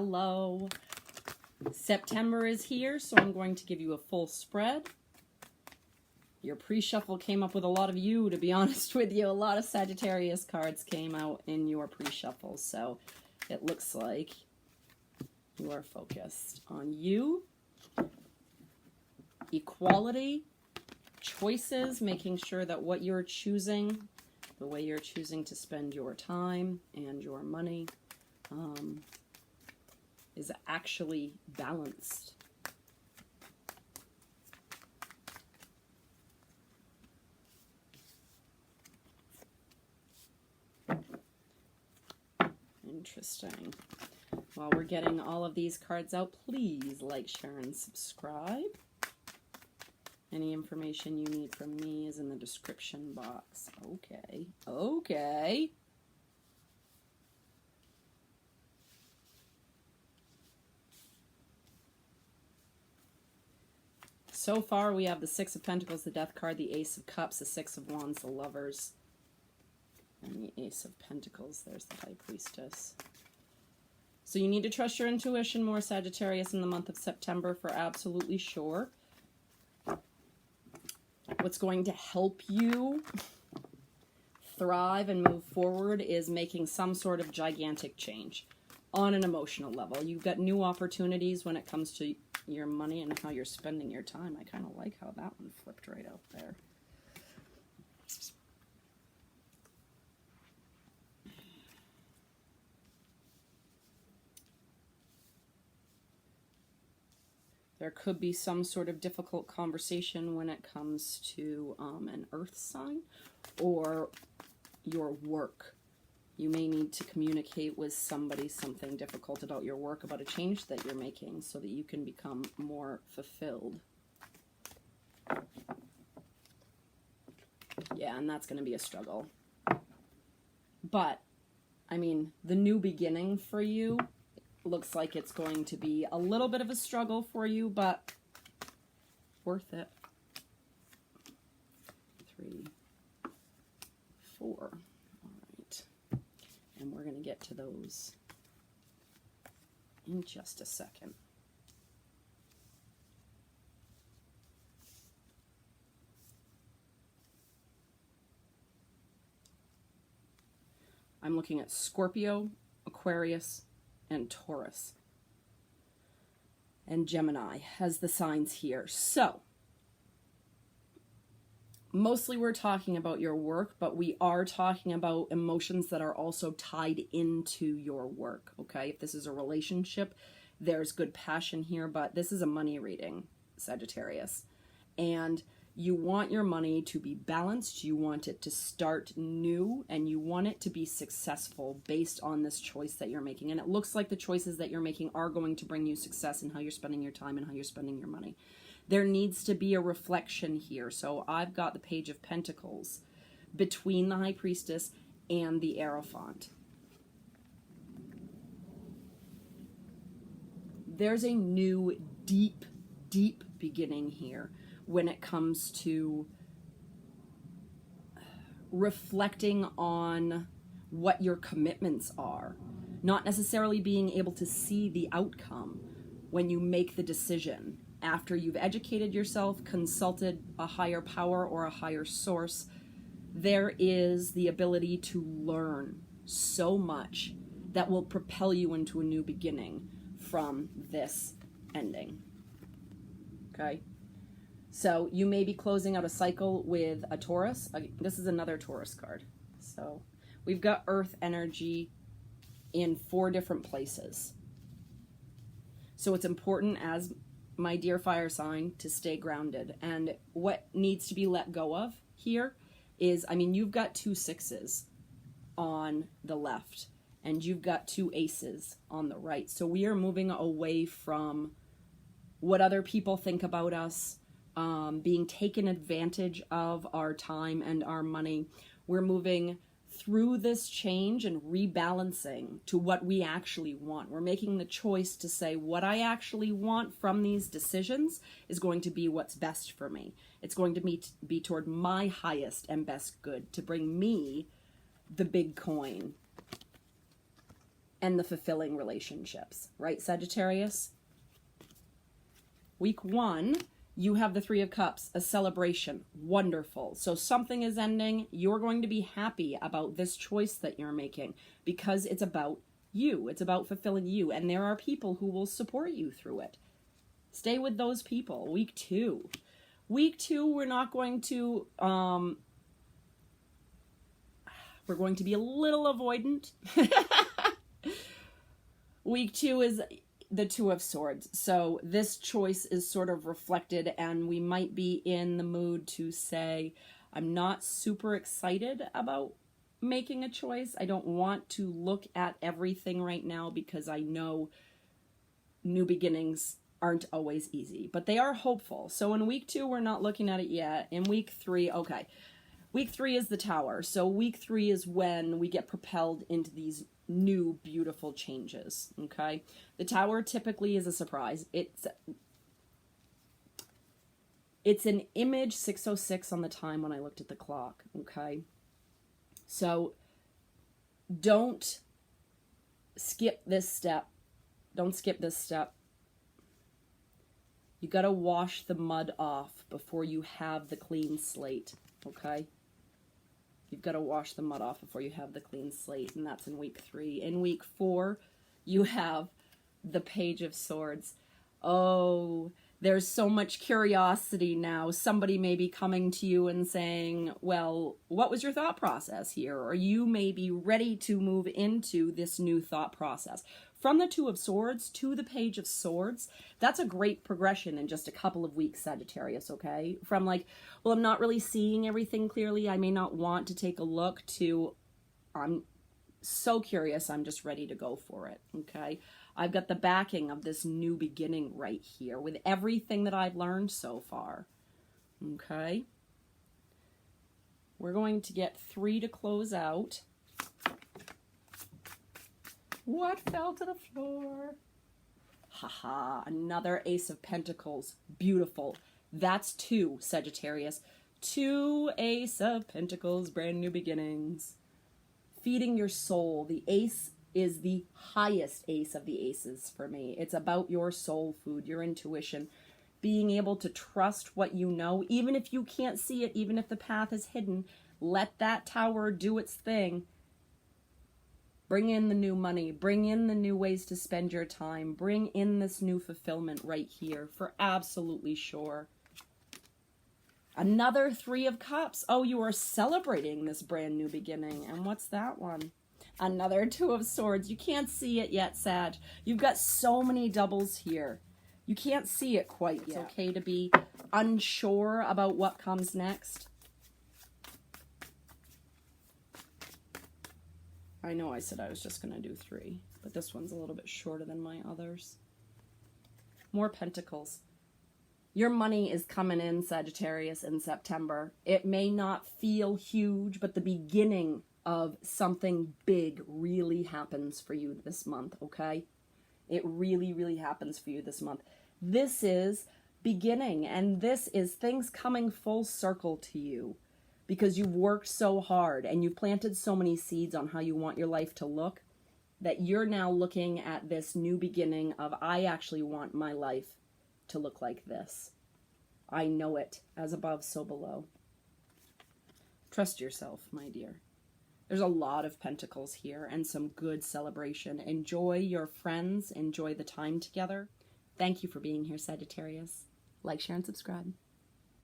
Hello. September is here, so I'm going to give you a full spread. Your pre-shuffle came up with a lot of you, to be honest with you. A lot of Sagittarius cards came out in your pre-shuffle, so it looks like you are focused on you, equality, choices, making sure that what you're choosing, the way you're choosing to spend your time and your money, is actually balanced. Interesting. While we're getting all of these cards out, please like, share, and subscribe. Any information you need from me is in the description box. Okay. Okay. So far, we have the Six of Pentacles, the Death card, the Ace of Cups, the Six of Wands, the Lovers, and the Ace of Pentacles. There's the High Priestess. So you need to trust your intuition more, Sagittarius, in the month of September for absolutely sure. What's going to help you thrive and move forward is making some sort of gigantic change on an emotional level. You've got new opportunities when it comes to your money and how you're spending your time. I kind of like how that one flipped right out there. There could be some sort of difficult conversation when it comes to an earth sign or your work. You may need to communicate with somebody something difficult about your work, about a change that you're making so that you can become more fulfilled. Yeah, and that's going to be a struggle. But, I mean, the new beginning for you looks like it's going to be a little bit of a struggle for you, but worth it. 3, 4. All right. And we're going to get to those in just a second. I'm looking at Scorpio, Aquarius, and Taurus. And Gemini has the signs here. So, mostly we're talking about your work, but we are talking about emotions that are also tied into your work, okay? If this is a relationship, there's good passion here, but this is a money reading, Sagittarius. And you want your money to be balanced, you want it to start new, and you want it to be successful based on this choice that you're making. And it looks like the choices that you're making are going to bring you success in how you're spending your time and how you're spending your money. There needs to be a reflection here. So I've got the Page of Pentacles between the High Priestess and the Hierophant. There's a new, deep, deep beginning here when it comes to reflecting on what your commitments are, not necessarily being able to see the outcome when you make the decision. After you've educated yourself, consulted a higher power or a higher source, there is the ability to learn so much that will propel you into a new beginning from this ending. Okay? So you may be closing out a cycle with a Taurus. This is another Taurus card. So we've got earth energy in 4 different places. So it's important, as my dear fire sign, to stay grounded. And what needs to be let go of here is, I mean, you've got 2 6s on the left and you've got 2 aces on the right. So we are moving away from what other people think about us, being taken advantage of our time and our money. We're moving through this change and rebalancing to what we actually want. We're making the choice to say what I actually want from these decisions is going to be what's best for me. It's going to be toward my highest and best good, to bring me the big coin. and the fulfilling relationships, right, Sagittarius? Week 1, you have the Three of Cups, a celebration. Wonderful. So something is ending. You're going to be happy about this choice that you're making because it's about you. It's about fulfilling you. And there are people who will support you through it. Stay with those people. Week 2. Week 2, we're not going to, we're going to be a little avoidant. Week 2 is the Two of Swords. So this choice is sort of reflected, and we might be in the mood to say, I'm not super excited about making a choice. I don't want to look at everything right now because I know new beginnings aren't always easy, but they are hopeful. So in week 2, we're not looking at it yet. In week 3, okay. Week 3 is the Tower. So week 3 is when we get propelled into these new beautiful changes, okay? The Tower typically is a surprise. It's an image 6:06 on the time when I looked at the clock, okay? So don't skip this step. Don't skip this step. You got to wash the mud off before you have the clean slate, okay? You've got to wash the mud off before you have the clean slate, and that's in week 3. In week 4, you have the Page of Swords. Oh, there's so much curiosity now. Somebody may be coming to you and saying, well, what was your thought process here? Or you may be ready to move into this new thought process. From the Two of Swords to the Page of Swords, that's a great progression in just a couple of weeks, Sagittarius, okay? From like, well, I'm not really seeing everything clearly. I may not want to take a look to, I'm so curious, I'm just ready to go for it, okay? I've got the backing of this new beginning right here with everything that I've learned so far, okay? We're going to get 3 to close out. What fell to the floor? Haha, another Ace of Pentacles. Beautiful. That's 2, Sagittarius. 2 Ace of Pentacles, brand new beginnings. Feeding your soul. The Ace is the highest ace of the aces for me. It's about your soul food, your intuition, being able to trust what you know, even if you can't see it, even if the path is hidden. Let that Tower do its thing. Bring in the new money. Bring in the new ways to spend your time. Bring in this new fulfillment right here for absolutely sure. Another 3 of Cups. Oh, you are celebrating this brand new beginning. And what's that one? Another 2 of Swords. You can't see it yet, Sag. You've got so many doubles here. You can't see it quite yet. It's okay to be unsure about what comes next. I know I said I was just going to do 3, but this one's a little bit shorter than my others. More Pentacles. Your money is coming in, Sagittarius, in September. It may not feel huge, but the beginning of something big really happens for you this month, okay? It really, really happens for you this month. This is beginning, and this is things coming full circle to you because you've worked so hard and you've planted so many seeds on how you want your life to look that you're now looking at this new beginning of, I actually want my life to look like this. I know it. As above, so below. Trust yourself, my dear. There's a lot of Pentacles here and some good celebration. Enjoy your friends. Enjoy the time together. Thank you for being here, Sagittarius. Like, share, and subscribe.